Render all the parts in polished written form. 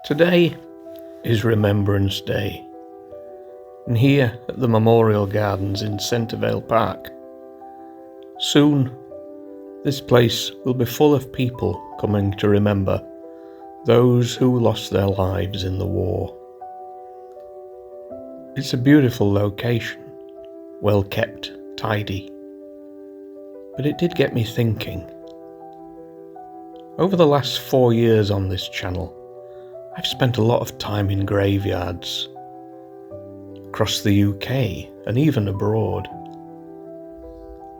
Today is Remembrance Day, and here at the Memorial Gardens in Centrevale Park, soon this place will be full of people coming to remember those who lost their lives in the war. It's a beautiful location, well kept, tidy, but it did get me thinking. Over the last 4 years on this channel, I've spent a lot of time in graveyards, across the UK and even abroad.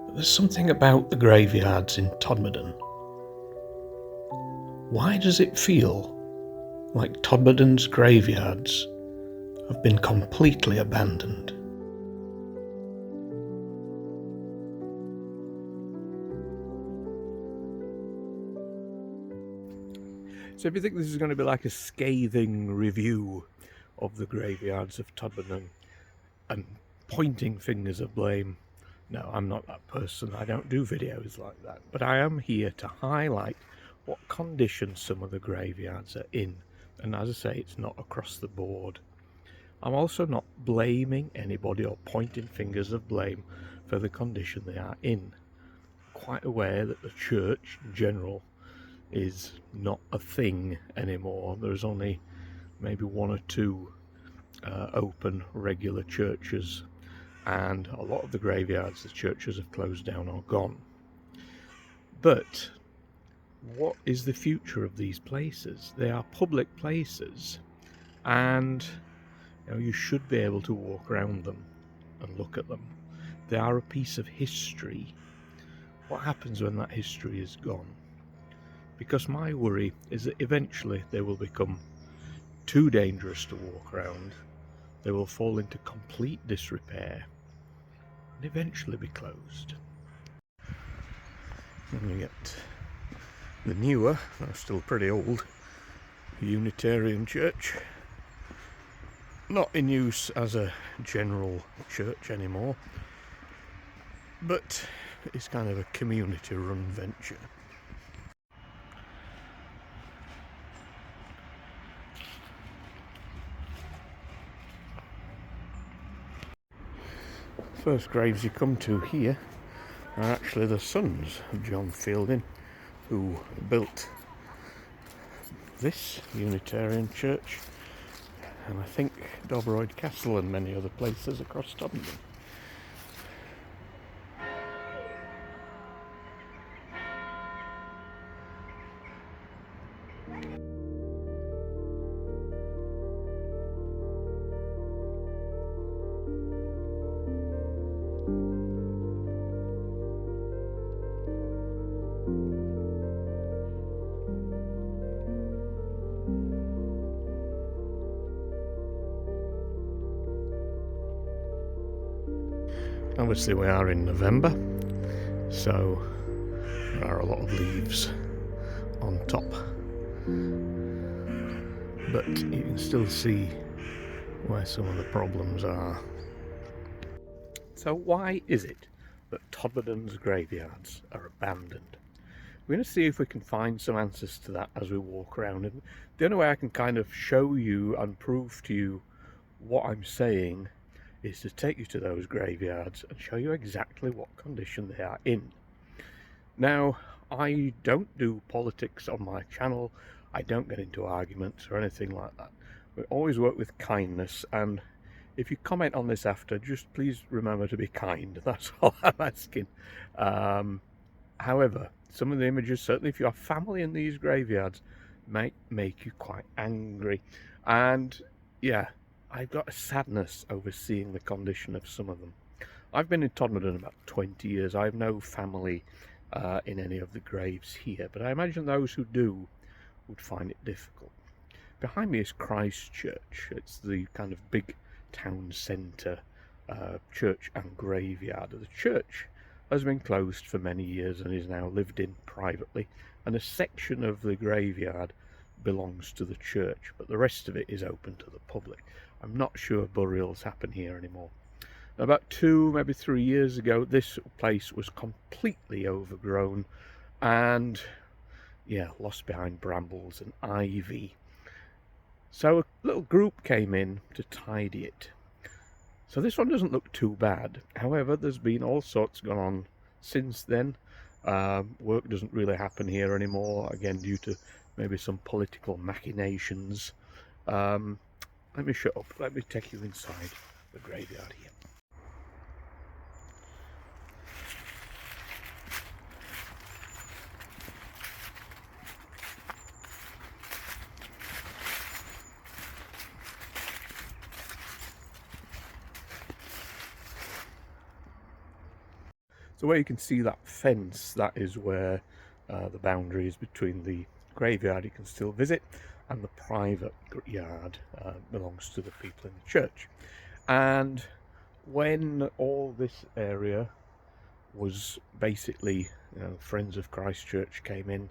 But there's something about the graveyards in Todmorden. Why does it feel like Todmorden's graveyards have been completely abandoned? So if you think this is going to be like a scathing review of the graveyards of Todmorden and pointing fingers of blame, no, I'm not that person. I don't do videos like that. But I am here to highlight what condition some of the graveyards are in. And as I say, it's not across the board. I'm also not blaming anybody or pointing fingers of blame for the condition they are in. Quite aware that the church in general is not a thing anymore. There's only maybe one or two open regular churches, and a lot of the graveyards, the churches have closed down or gone. But what is the future of these places? They are public places, and you should be able to walk around them and look at them. They are a piece of history. What happens when that history is gone? Because my worry is that eventually they will become too dangerous to walk around, they will fall into complete disrepair and eventually be closed. And you get the newer, though still pretty old, Unitarian Church, not in use as a general church anymore, but it's kind of a community run venture. First graves you come to here are actually the sons of John Fielding, who built this Unitarian church, and I think Todmorden Castle and many other places across Todmorden. Obviously we are in November, so there are a lot of leaves on top, but you can still see where some of the problems are. So why is it that Todmorden's graveyards are abandoned? We're going to see if we can find some answers to that as we walk around, and the only way I can kind of show you and prove to you what I'm saying is to take you to those graveyards and show you exactly what condition they are in. Now, I don't do politics on my channel. I don't get into arguments or anything like that. We always work with kindness, and if you comment on this after, just please remember to be kind. That's all I'm asking. However, some of the images, certainly if you have family in these graveyards, might make you quite angry. And yeah, I've got a sadness over seeing the condition of some of them. I've been in Todmorden about 20 years. I have no family in any of the graves here, but I imagine those who do would find it difficult. Behind me is Christ Church. It's the kind of big town centre church and graveyard. The church has been closed for many years and is now lived in privately, and a section of the graveyard belongs to the church, but the rest of it is open to the public. I'm not sure burials happen here anymore. About 2, maybe 3 years ago, this place was completely overgrown and lost behind brambles and ivy. So a little group came in to tidy it. So this one doesn't look too bad. However, there's been all sorts going on since then. Work doesn't really happen here anymore, again due to maybe some political machinations. Let me shut up, let me take you inside the graveyard here. So where you can see that fence, that is where the boundary is between the graveyard you can still visit and the private yard belongs to the people in the church. And when all this area was basically, Friends of Christ Church came in,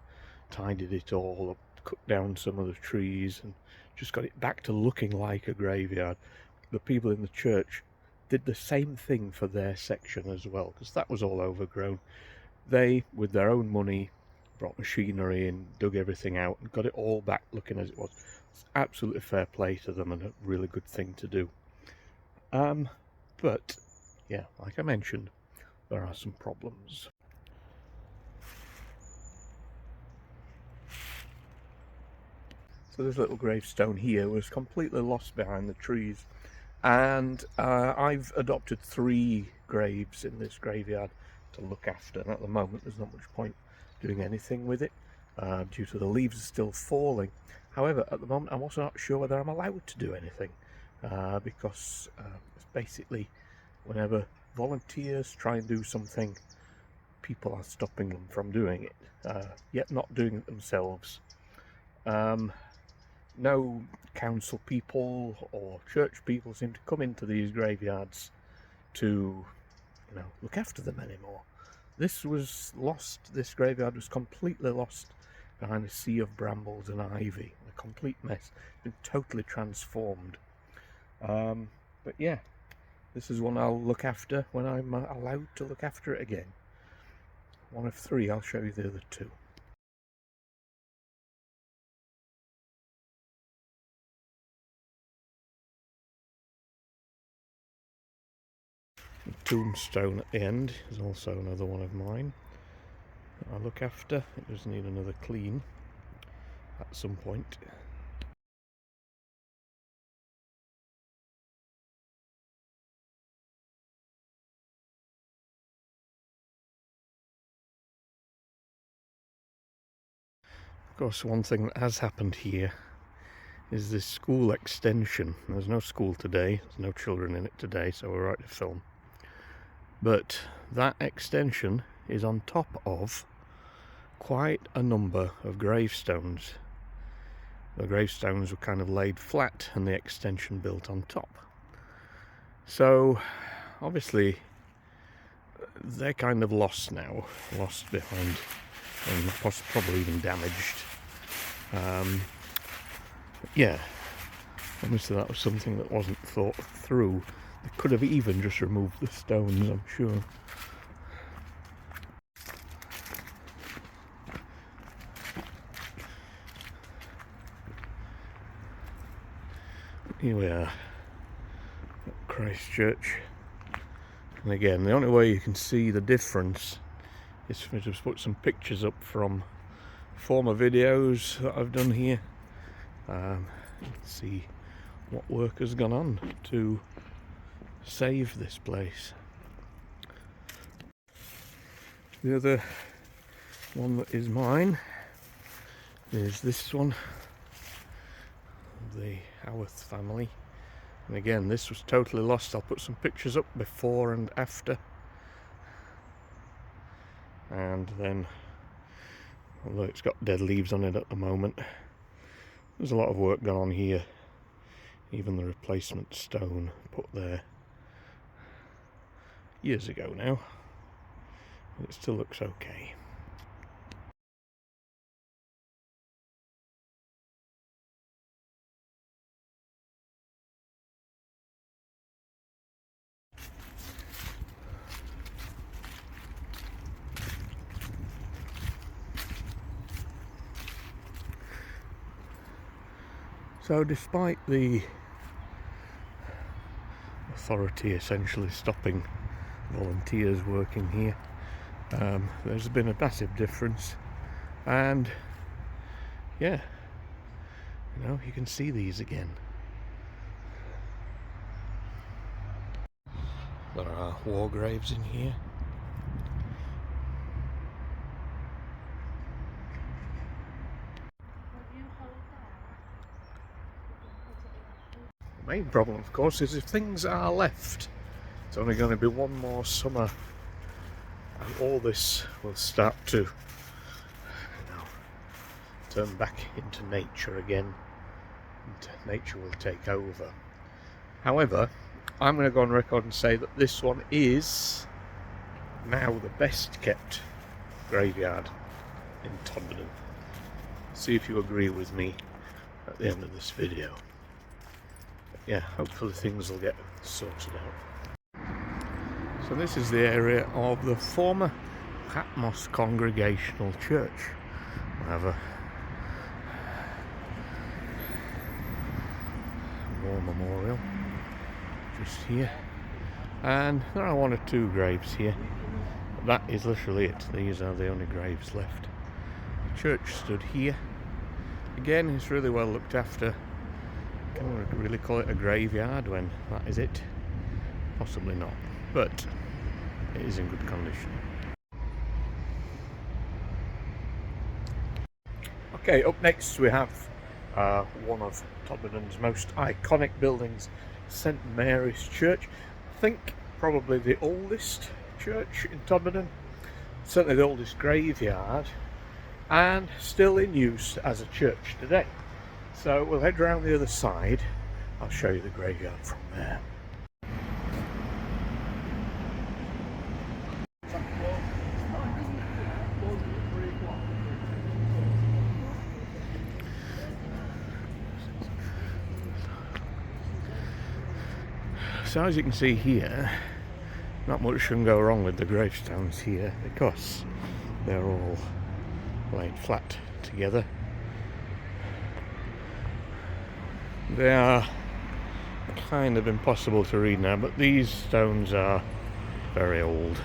tidied it all up, cut down some of the trees and just got it back to looking like a graveyard, the people in the church did the same thing for their section as well, because that was all overgrown. They, with their own money, brought machinery in, dug everything out and got it all back looking as it was. It's absolutely fair play to them and a really good thing to do. But yeah, like I mentioned, there are some problems. So this little gravestone here was completely lost behind the trees, and I've adopted 3 graves in this graveyard to look after, and at the moment there's not much point doing anything with it due to the leaves are still falling. However, at the moment I'm also not sure whether I'm allowed to do anything because it's basically whenever volunteers try and do something, people are stopping them from doing it, yet not doing it themselves. No council people or church people seem to come into these graveyards to, look after them anymore. This was lost, this graveyard was completely lost behind a sea of brambles and ivy, a complete mess, been totally transformed. But yeah, this is one I'll look after when I'm allowed to look after it again. One of 3, I'll show you the other 2. The tombstone at the end is also another one of mine that I look after. It does need another clean at some point. Of course, one thing that has happened here is this school extension. There's no school today, there's no children in it today, so we're right to film. But that extension is on top of quite a number of gravestones. The gravestones were kind of laid flat and the extension built on top. So obviously they're kind of lost now, lost behind and probably even damaged. Yeah, obviously that was something that wasn't thought through. They could have even just removed the stones, I'm sure. Here we are at Christ Church, and again the only way you can see the difference is for me to put some pictures up from former videos that I've done here. You can see what work has gone on to save this place. The other one that is mine is this one, the Howarth family, and again this was totally lost. I'll put some pictures up before and after, and then, although it's got dead leaves on it at the moment, there's a lot of work gone on here. Even the replacement stone put there years ago now, but it still looks okay. So despite the authority essentially stopping volunteers working here, there's been a massive difference, and yeah, you know, you can see these again. There are war graves in here. The main problem, of course, is if things are left, it's only going to be one more summer and all this will start to, you know, turn back into nature again, and nature will take over. However, I'm going to go on record and say that this one is now the best kept graveyard in Todmorden. See if you agree with me at the end of this video. But yeah, hopefully things will get sorted out. So this is the area of the former Patmos Congregational Church. We have a war memorial just here, and there are one or two graves here. That is literally it. These are the only graves left. The church stood here. Again, it's really well looked after. Can we really call it a graveyard when that is it? Possibly not, but it is in good condition. Okay, up next we have one of Todmorden's most iconic buildings, St Mary's Church. I think probably the oldest church in Todmorden, certainly the oldest graveyard, and still in use as a church today. So we'll head round the other side. I'll show you the graveyard from there. So as you can see here, not much can go wrong with the gravestones here because they're all laid flat together. They are kind of impossible to read now, but these stones are very old.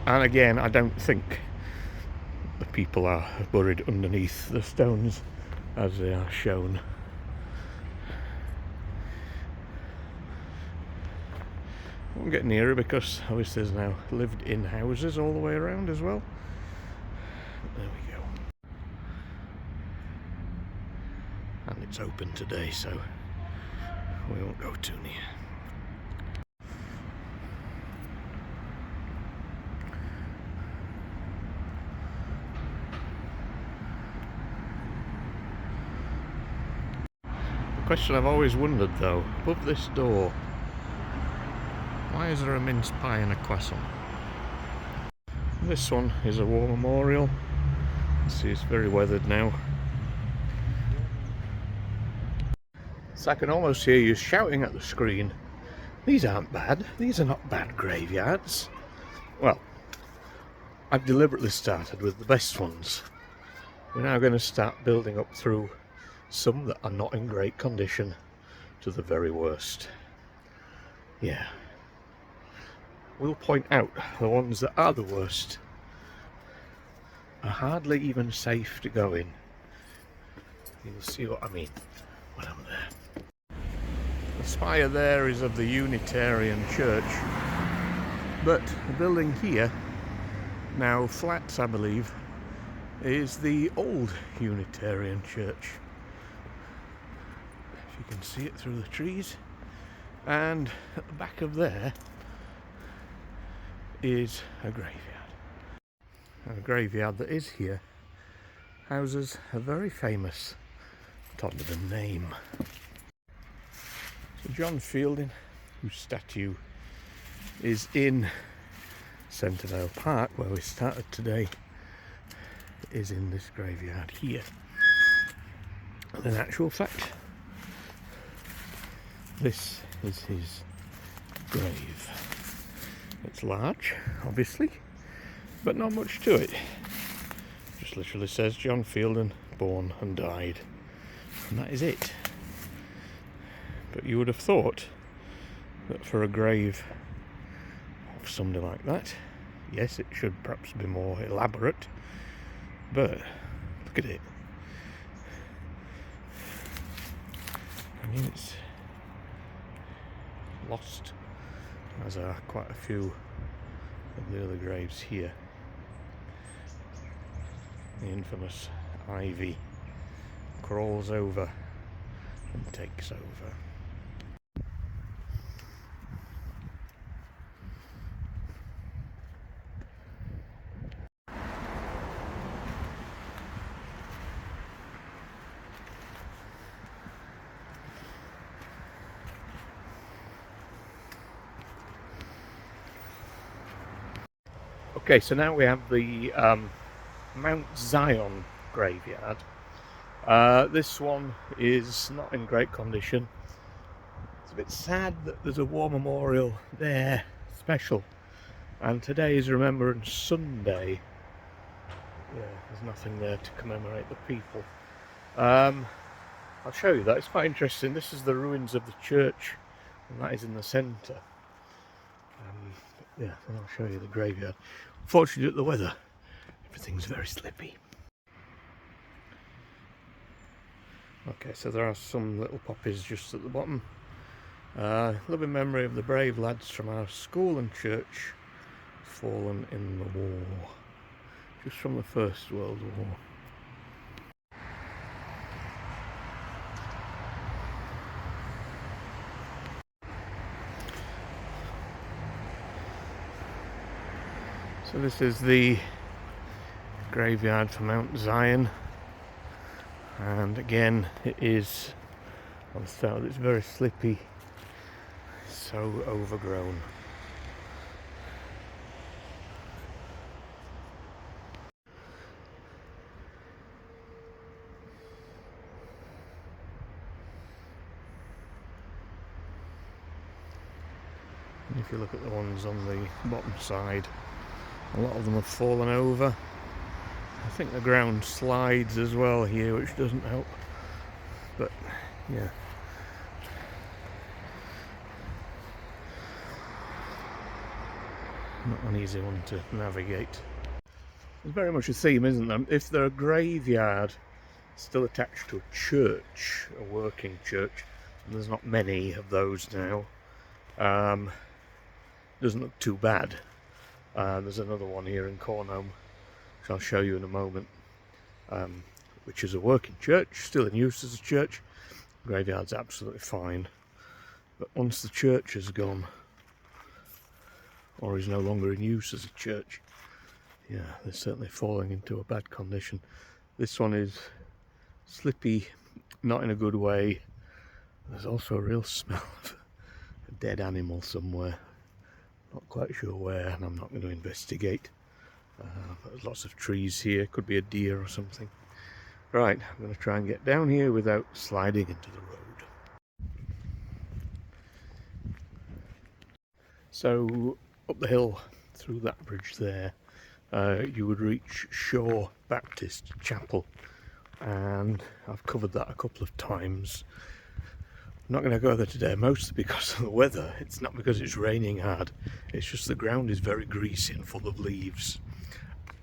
And again, I don't think the people are buried underneath the stones as they are shown. I won't get nearer because obviously there's now lived in houses all the way around as well. There we go. And it's open today, so we won't go too near. The question I've always wondered though, above this door, why is there a mince pie and a croissant? This one is a war memorial. See, it's very weathered now. So I can almost hear you shouting at the screen, these aren't bad, these are not bad graveyards. Well, I've deliberately started with the best ones. We're now going to start building up through some that are not in great condition to the very worst. Yeah. We'll point out the ones that are the worst are hardly even safe to go in. You'll see what I mean when I'm there. The spire there is of the Unitarian Church, but the building here, now flats I believe, is the old Unitarian Church. If you can see it through the trees, and at the back of there is a graveyard. And the graveyard that is here houses a very famous Todmorden name. So John Fielding, whose statue is in Centervale Park, where we started today, is in this graveyard here. And in actual fact, this is his grave. It's large, obviously, but not much to it. Just literally says John Fielding, born and died, and that is it. But you would have thought that for a grave of somebody like that, yes, it should perhaps be more elaborate, but look at it. I mean, it's lost, as are quite a few of the other graves here. The infamous ivy crawls over and takes over. Okay, so now we have the Mount Zion graveyard. This one is not in great condition. It's a bit sad that there's a war memorial there, special, and today is Remembrance Sunday. Yeah, there's nothing there to commemorate the people. I'll show you that, it's quite interesting. This is the ruins of the church, and that is in the centre. Yeah, and I'll show you the graveyard. Fortunately, the weather, everything's very slippy. Okay, so there are some little poppies just at the bottom. Loving memory of the brave lads from our school and church fallen in the war, just from the First World War. So this is the graveyard for Mount Zion, and again it is on the start, it's very slippy, so overgrown. And if you look at the ones on the bottom side, a lot of them have fallen over. I think the ground slides as well here, which doesn't help. But yeah. Not an easy one to navigate. There's very much a theme, isn't there? If they're a graveyard still attached to a church, a working church, and there's not many of those now, doesn't look too bad. There's another one here in Cornholme, which I'll show you in a moment, which is a working church, still in use as a church. The graveyard's absolutely fine, but once the church is gone, or is no longer in use as a church, yeah, they're certainly falling into a bad condition. This one is slippy, not in a good way. There's also a real smell of a dead animal somewhere. Not quite sure where, and I'm not going to investigate. There's lots of trees here, could be a deer or something. Right, I'm going to try and get down here without sliding into the road. So, up the hill through that bridge there, you would reach Shaw Baptist Chapel, and I've covered that a couple of times. I'm not going to go there today, mostly because of the weather. It's not because it's raining hard, it's just the ground is very greasy and full of leaves,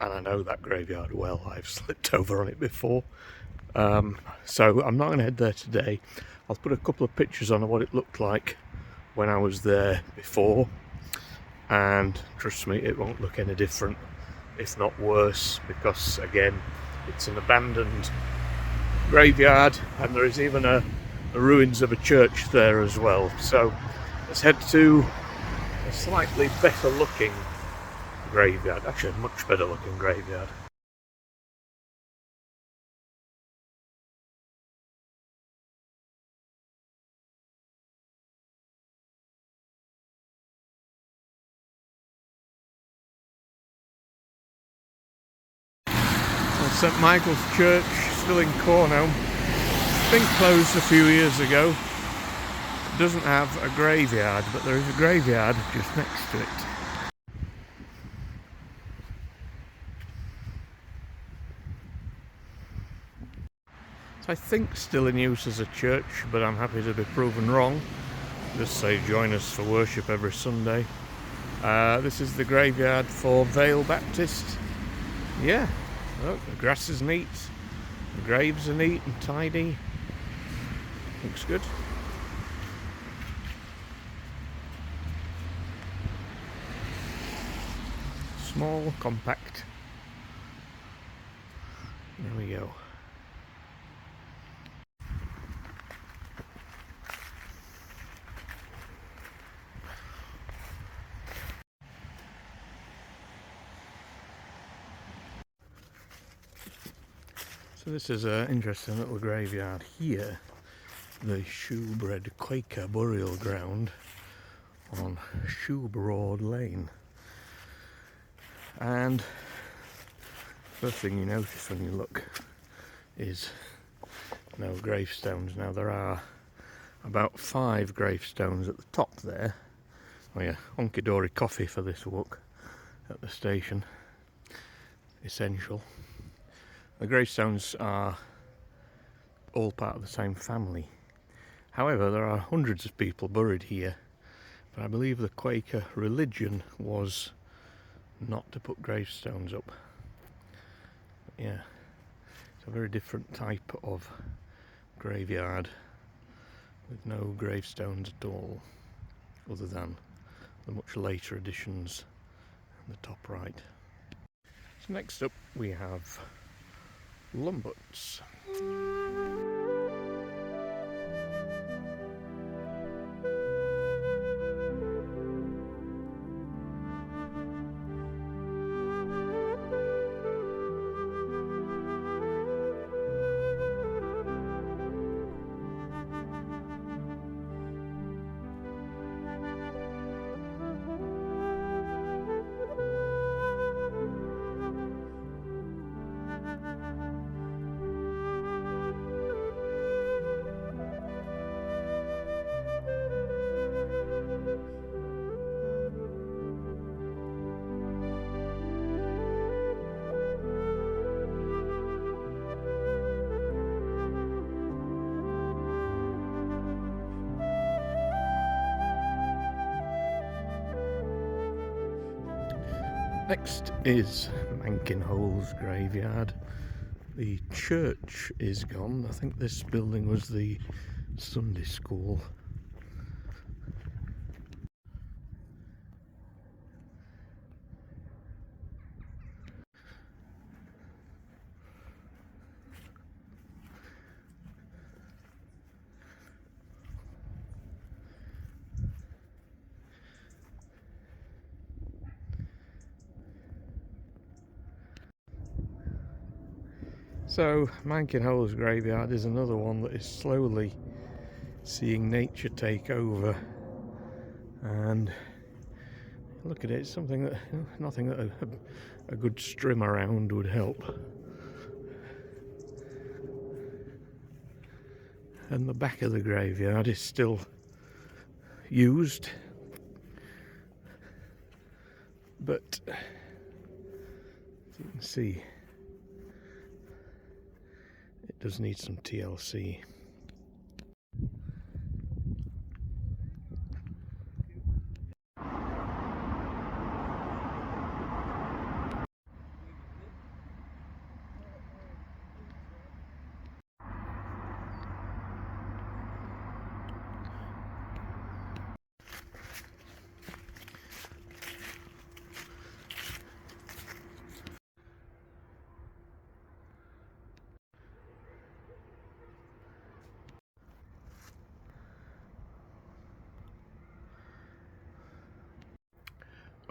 and I know that graveyard well. I've slipped over on it before, so I'm not going to head there today. I'll put a couple of pictures on of what it looked like when I was there before, and trust me, it won't look any different, if not worse, because again, it's an abandoned graveyard, and there is even the ruins of a church there as well. So let's head to a slightly better looking graveyard, actually a much better looking graveyard. Well, St Michael's Church, still in Cornholme. It's been closed a few years ago. It doesn't have a graveyard, but there is a graveyard just next to it. It's, I think, still in use as a church, but I'm happy to be proven wrong. Just say join us for worship every Sunday. This is the graveyard for Vale Baptist. Yeah, look, the grass is neat, the graves are neat and tidy. Looks good. Small, compact. There we go. So this is an interesting little graveyard here, the Shoebread Quaker burial ground on Shoebroad Lane. And first thing you notice when you look is no gravestones. Now there are about 5 gravestones at the top there. Oh yeah, honky-dory coffee for this walk at the station. Essential. The gravestones are all part of the same family. However, there are hundreds of people buried here, but I believe the Quaker religion was not to put gravestones up. But yeah, it's a very different type of graveyard with no gravestones at all, other than the much later additions in the top right. So next up we have Lumbots. Next is Mankinhole's graveyard. The church is gone. I think this building was the Sunday school. So Mankinhole's graveyard is another one that is slowly seeing nature take over, and look at it, it's something that nothing that a good strim around would help. And the back of the graveyard is still used, but as you can see, it does need some TLC.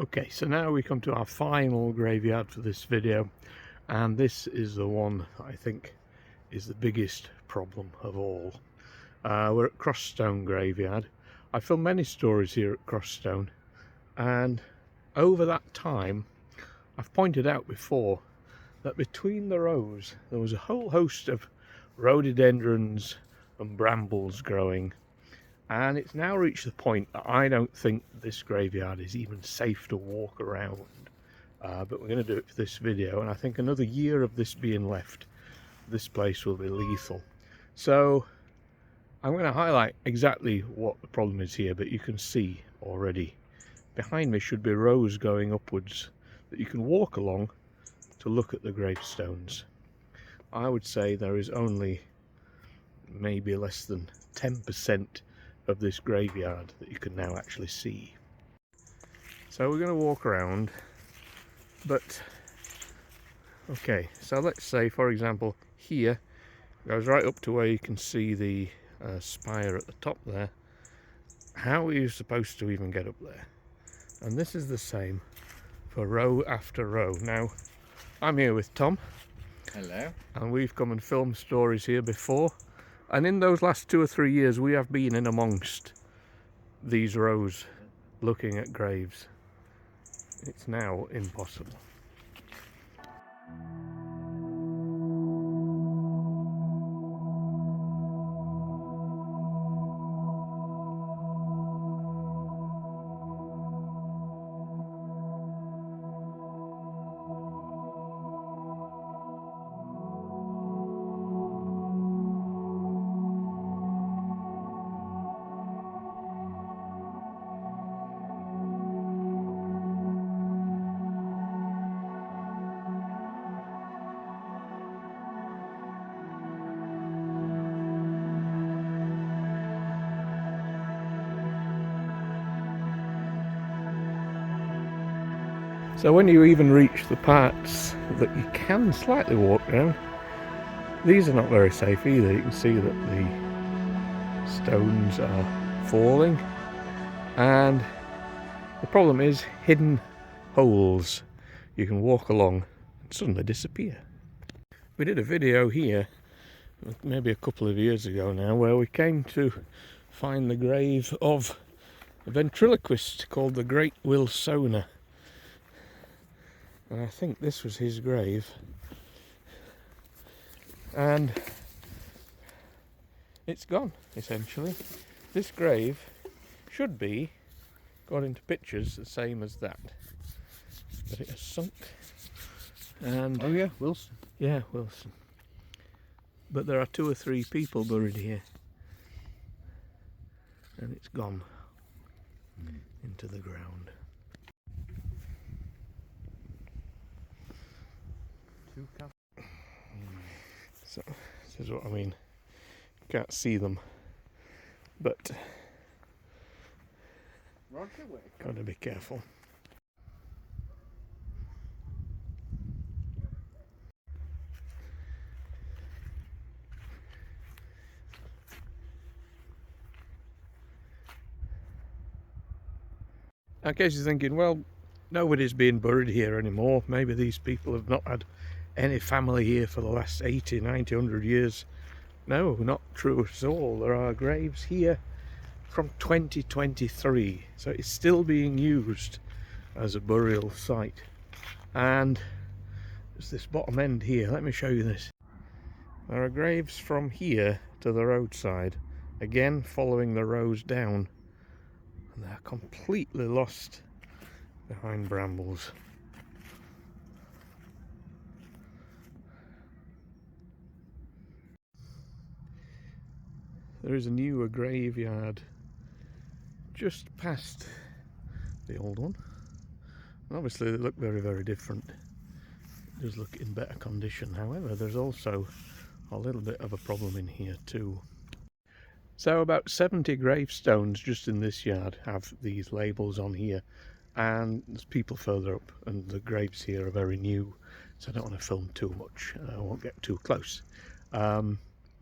Okay, so now we come to our final graveyard for this video, and this is the one that I think is the biggest problem of all. We're at Crossstone Graveyard. I filmed many stories here at Crossstone, and over that time I've pointed out before that between the rows there was a whole host of rhododendrons and brambles growing. And it's now reached the point that I don't think this graveyard is even safe to walk around. But we're going to do it for this video, and I think another year of this being left, this place will be lethal. So I'm going to highlight exactly what the problem is here, but you can see already behind me should be rows going upwards that you can walk along to look at the gravestones. I would say there is only maybe less than 10% of this graveyard that you can now actually see. So we're going to walk around, but okay, so let's say for example here goes right up to where you can see the spire at the top there. How are you supposed to even get up there? And this is the same for row after row. Now I'm here with Tom. Hello. And we've come and filmed stories here before, and in those last 2 or 3 years we have been in amongst these rows looking at graves. It's now impossible. So when you even reach the parts that you can slightly walk down, these are not very safe either. You can see that the stones are falling, and the problem is hidden holes. You can walk along and suddenly disappear. We did a video here maybe a couple of years ago now where we came to find the grave of a ventriloquist called the Great Wilsona. And I think this was his grave, and it's gone essentially. This grave should be got into pictures the same as that, but it has sunk. And oh yeah, Wilson. Yeah, Wilson. But there are 2 or 3 people buried here, and it's gone into the ground. So this is what I mean. You can't see them, but gotta be careful. In case you're thinking, well, nobody's being buried here anymore, maybe these people have not had any family here for the last 80, 90, 100 years. No, not true at all. There are graves here from 2023, so it's still being used as a burial site. And there's this bottom end here. Let me show you this. There are graves from here to the roadside, again following the rows down, and they're completely lost behind brambles. There is a newer graveyard just past the old one, and obviously they look very, very different. It does look in better condition. However, there's also a little bit of a problem in here too. So about 70 gravestones just in this yard have these labels on here, and there's people further up, and the graves here are very new, so I don't want to film too much. I won't get too close.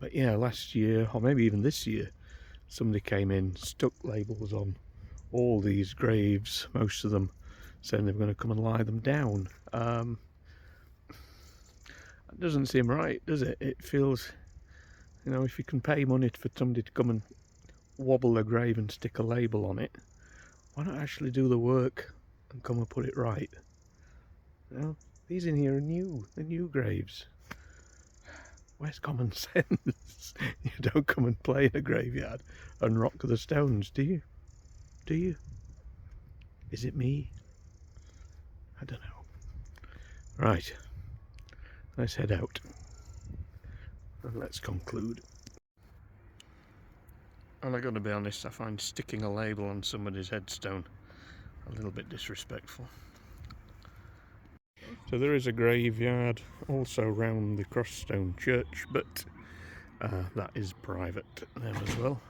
But yeah, last year, or maybe even this year, somebody came in, stuck labels on all these graves, most of them, saying they were going to come and lie them down. That doesn't seem right, does it? It feels, you know, if you can pay money for somebody to come and wobble a grave and stick a label on it, why not actually do the work and come and put it right? You know, these in here are new, they're new graves. Where's common sense? You don't come and play in a graveyard and rock the stones, do you? Do you? Is it me? I don't know. Right, let's head out and let's conclude. And I gotta be honest, I find sticking a label on somebody's headstone a little bit disrespectful. So there is a graveyard also round the Crossstone Church, but that is private there as well.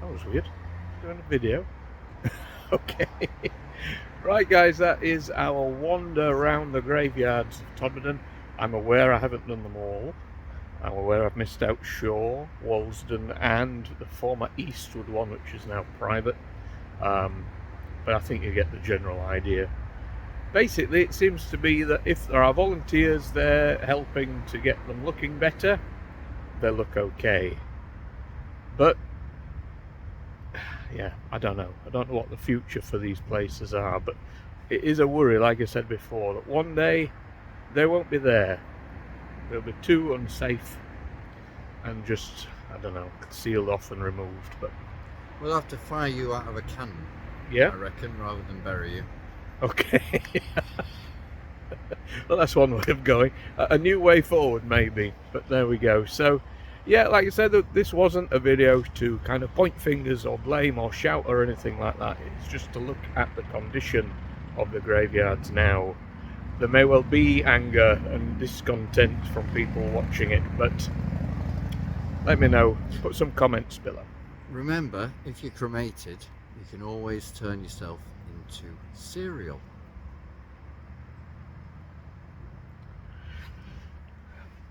That was weird. Doing a video. Okay. Right guys, that is our wander around the graveyards of Todmorden. I'm aware I haven't done them all. I'm aware I've missed out Shaw, Walsden and the former Eastwood one, which is now private. But I think you get the general idea. Basically, it seems to be that if there are volunteers there helping to get them looking better, they look okay. But yeah, I don't know. I don't know what the future for these places are, but it is a worry, like I said before, that one day they won't be there. They'll be too unsafe and just, I don't know, sealed off and removed. But we'll have to fire you out of a cannon, yeah, I reckon, rather than bury you. Okay. Well, that's one way of going. A new way forward, maybe. But there we go. So, yeah, like I said, this wasn't a video to kind of point fingers or blame or shout or anything like that. It's just to look at the condition of the graveyards now. There may well be anger and discontent from people watching it, but let me know. Put some comments below. Remember, if you're cremated, you can always turn yourself into cereal.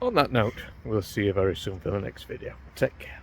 On that note, we'll see you very soon for the next video. Take care.